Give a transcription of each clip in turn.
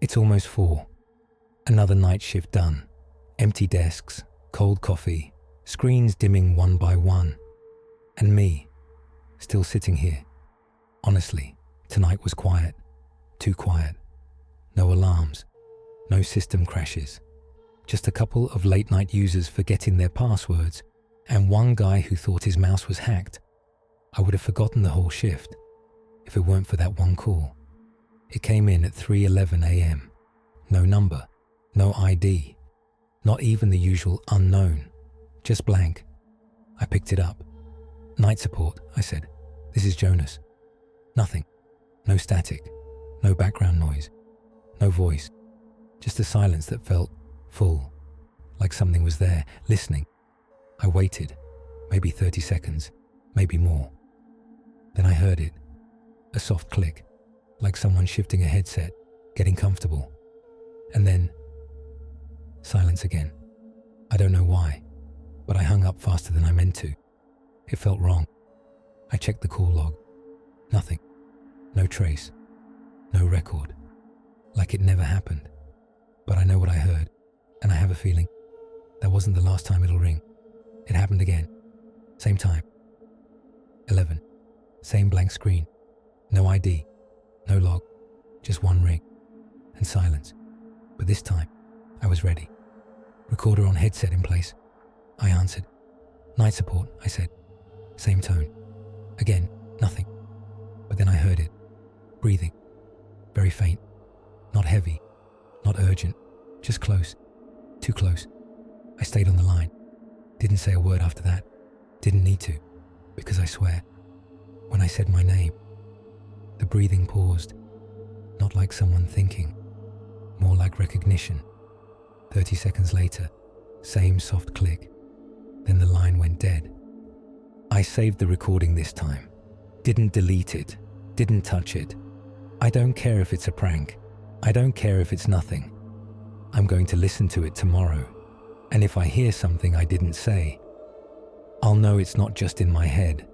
It's almost 4. Another night shift done. Empty desks, cold coffee, screens dimming one by one. And me, still sitting here. Honestly, tonight was quiet. Too quiet. No alarms. No system crashes. Just a couple of late-night users forgetting their passwords and one guy who thought his mouse was hacked. I would have forgotten the whole shift if it weren't for that one call. It came in at 3:11 a.m. No number, no ID, not even the usual unknown, just blank. I picked it up. "Night support," I said. "This is Jonas." Nothing. No static, no background noise, no voice, just a silence that felt full, like something was there, listening. I waited, maybe 30 seconds, maybe more. Then I heard it, a soft click, like someone shifting a headset, getting comfortable. And then, silence again. I don't know why, but I hung up faster than I meant to. It felt wrong. I checked the call log. Nothing. No trace. No record. Like it never happened. But I know what I heard, and I have a feeling that wasn't the last time it'll ring. It happened again. Same time. 11. Same blank screen. No ID. No log. Just one ring. And silence. But this time, I was ready. Recorder on headset in place. I answered. "Night support," I said. Same tone. Again, nothing. But then I heard it. Breathing. Very faint. Not heavy. Not urgent. Just close. Too close. I stayed on the line. Didn't say a word after that. Didn't need to. Because I swear, when I said my name, the breathing paused. Not like someone thinking. More like recognition. 30 seconds later, same soft click. Then the line went dead. I saved the recording this time. Didn't delete it. Didn't touch it. I don't care if it's a prank. I don't care if it's nothing. I'm going to listen to it tomorrow. And if I hear something I didn't say, I'll know it's not just in my head.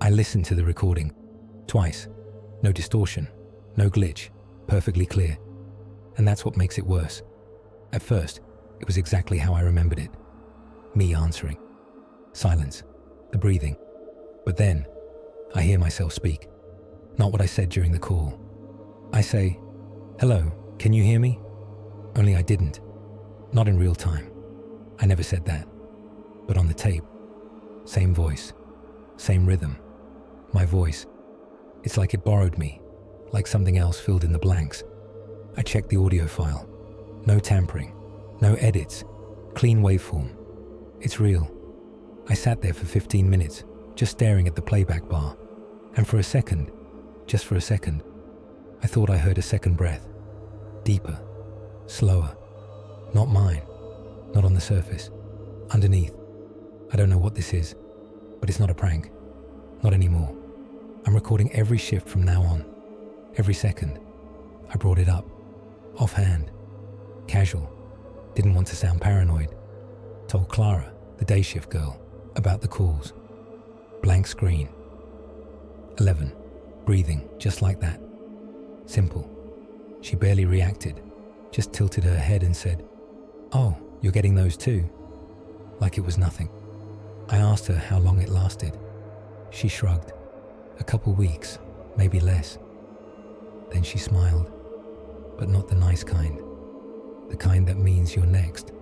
I listened to the recording. Twice. No distortion. No glitch. Perfectly clear. And that's what makes it worse. At first, it was exactly how I remembered it. Me answering. Silence. The breathing. But then, I hear myself speak. Not what I said during the call. I say, "Hello, can you hear me?" Only I didn't. Not in real time. I never said that. But on the tape. Same voice. Same rhythm. My voice. It's like it borrowed me. Like something else filled in the blanks. I checked the audio file. No tampering. No edits. Clean waveform. It's real. I sat there for 15 minutes, just staring at the playback bar. And for a second, just for a second, I thought I heard a second breath. Deeper. Slower. Not mine. Not on the surface. Underneath. I don't know what this is, but it's not a prank. Not anymore. I'm recording every shift from now on. Every second. I brought it up. Offhand. Casual. Didn't want to sound paranoid. Told Clara, the day shift girl, about the calls. Blank screen. 11. Breathing, just like that. Simple. She barely reacted, just tilted her head and said, "Oh, you're getting those too?" Like it was nothing. I asked her how long it lasted. She shrugged. A couple weeks, maybe less. Then she smiled, but not the nice kind. The kind that means you're next.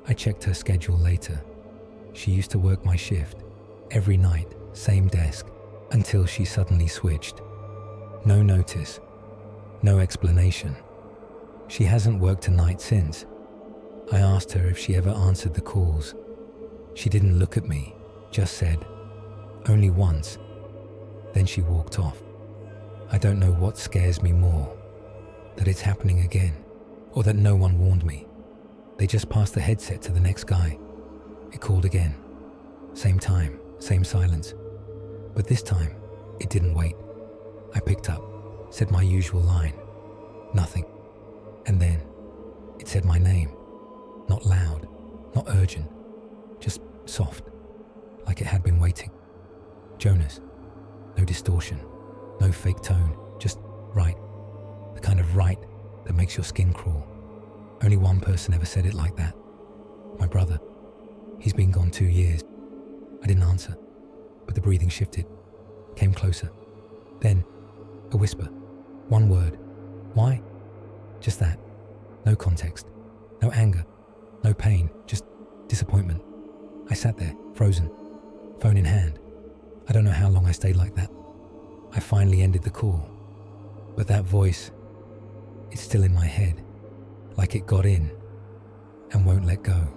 I checked her schedule later. She used to work my shift, every night, same desk, until she suddenly switched. No notice, no explanation. She hasn't worked a night since. I asked her if she ever answered the calls. She didn't look at me, just said, "Only once." Then she walked off. I don't know what scares me more, that it's happening again, or that no one warned me. They just passed the headset to the next guy. It called again. Same time, same silence. But this time, it didn't wait. I picked up, said my usual line. Nothing. And then, it said my name. Not loud, not urgent, just soft, like it had been waiting. Jonas. No distortion, no fake tone, just right. The kind of right that makes your skin crawl. Only one person ever said it like that. My brother. He's been gone 2 years. I didn't answer, but the breathing shifted, came closer. Then, a whisper. One word. Why? Just that. No context. No anger. No pain. Just disappointment. I sat there, frozen, phone in hand. I don't know how long I stayed like that. I finally ended the call. But that voice, it's still in my head, like it got in and won't let go.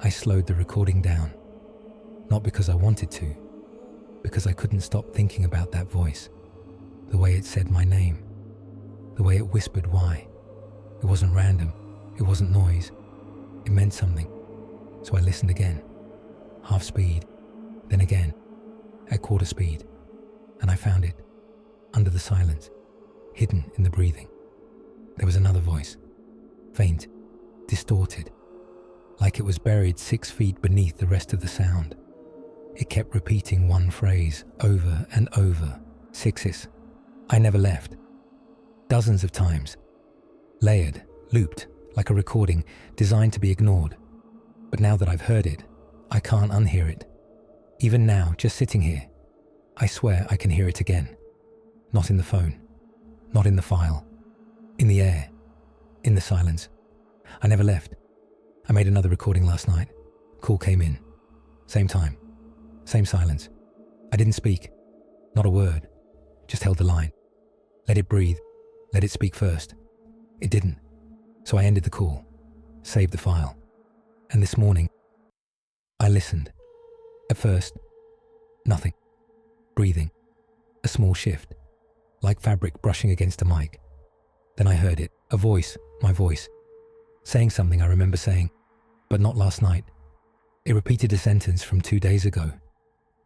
I slowed the recording down, not because I wanted to, because I couldn't stop thinking about that voice, the way it said my name, the way it whispered why. It wasn't random, it wasn't noise, it meant something. So I listened again, half speed, then again, at quarter speed, and I found it, under the silence, hidden in the breathing. There was another voice, faint, distorted, like it was buried 6 feet beneath the rest of the sound. It kept repeating one phrase over and over, sixes. I never left. Dozens of times. Layered, looped, like a recording designed to be ignored. But now that I've heard it, I can't unhear it. Even now, just sitting here, I swear I can hear it again. Not in the phone, not in the file, in the air, in the silence. I never left. I made another recording last night. Call came in. Same time, same silence. I didn't speak, not a word, just held the line. Let it breathe, let it speak first. It didn't, so I ended the call, saved the file. And this morning, I listened. At first, nothing. Breathing, a small shift, like fabric brushing against a mic. Then I heard it, a voice, my voice, saying something I remember saying, but not last night. It repeated a sentence from 2 days ago,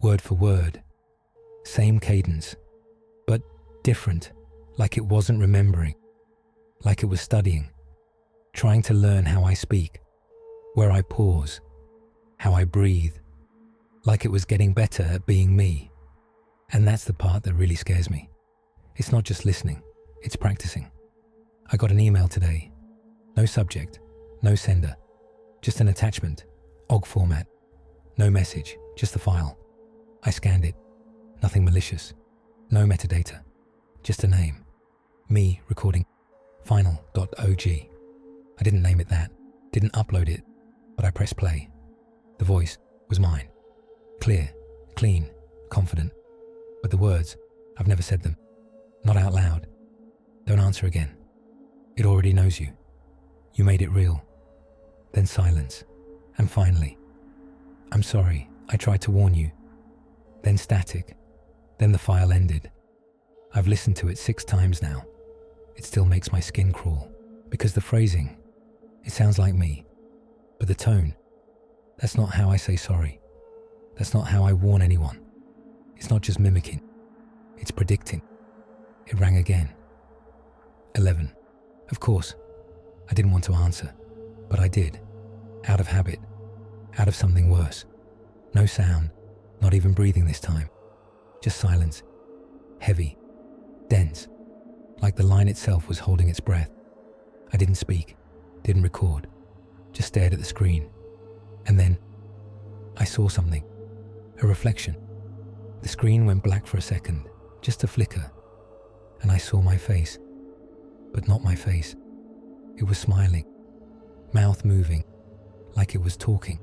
word for word, same cadence, but different, like it wasn't remembering, like it was studying, trying to learn how I speak, where I pause, how I breathe, like it was getting better at being me. And that's the part that really scares me. It's not just listening, it's practicing. I got an email today. No subject, no sender, just an attachment, OGG format. No message, just the file. I scanned it, nothing malicious, no metadata, just a name. Me recording final.og. I didn't name it that, didn't upload it, but I pressed play. The voice was mine. Clear, clean, confident. But the words, I've never said them. Not out loud. Don't answer again. It already knows you. You made it real. Then silence. And finally, I'm sorry, I tried to warn you. Then static. Then the file ended. I've listened to it 6 times now. It still makes my skin crawl. Because the phrasing, it sounds like me. But the tone, that's not how I say sorry. That's not how I warn anyone. It's not just mimicking, it's predicting. It rang again. 11. Of course, I didn't want to answer, but I did. Out of habit, out of something worse. No sound, not even breathing this time. Just silence. Heavy, dense, like the line itself was holding its breath. I didn't speak, didn't record, just stared at the screen. And then, I saw something. A reflection. The screen went black for a second, just a flicker, and I saw my face, but not my face. It was smiling, mouth moving, like it was talking,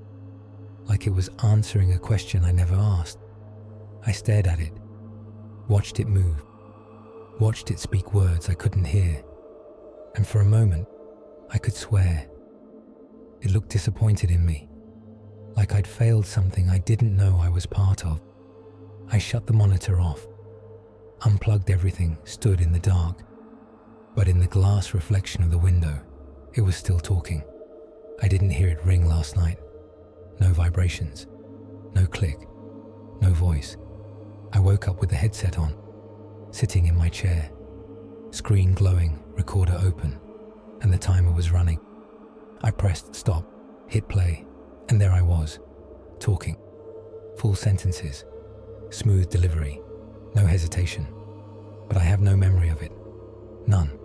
like it was answering a question I never asked. I stared at it, watched it move, watched it speak words I couldn't hear, and for a moment, I could swear. It looked disappointed in me, like I'd failed something I didn't know I was part of. I shut the monitor off, unplugged everything, stood in the dark. But in the glass reflection of the window, it was still talking. I didn't hear it ring last night. No vibrations, no click, no voice. I woke up with the headset on, sitting in my chair, screen glowing, recorder open, and the timer was running. I pressed stop, hit play, and there I was, talking. Full sentences, smooth delivery, no hesitation. But I have no memory of it. None.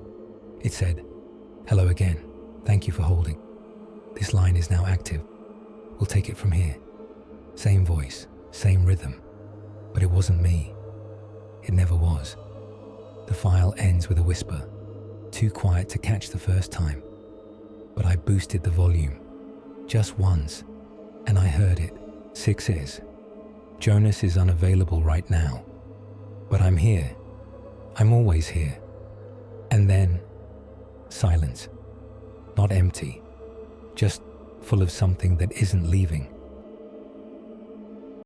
It said, "Hello again. Thank you for holding. This line is now active. We'll take it from here." Same voice, same rhythm. But it wasn't me. It never was. The file ends with a whisper, too quiet to catch the first time. But I boosted the volume, just once, and I heard it. 6 is, "Jonas is unavailable right now, but I'm here. I'm always here." And then, silence. Not empty, just full of something that isn't leaving.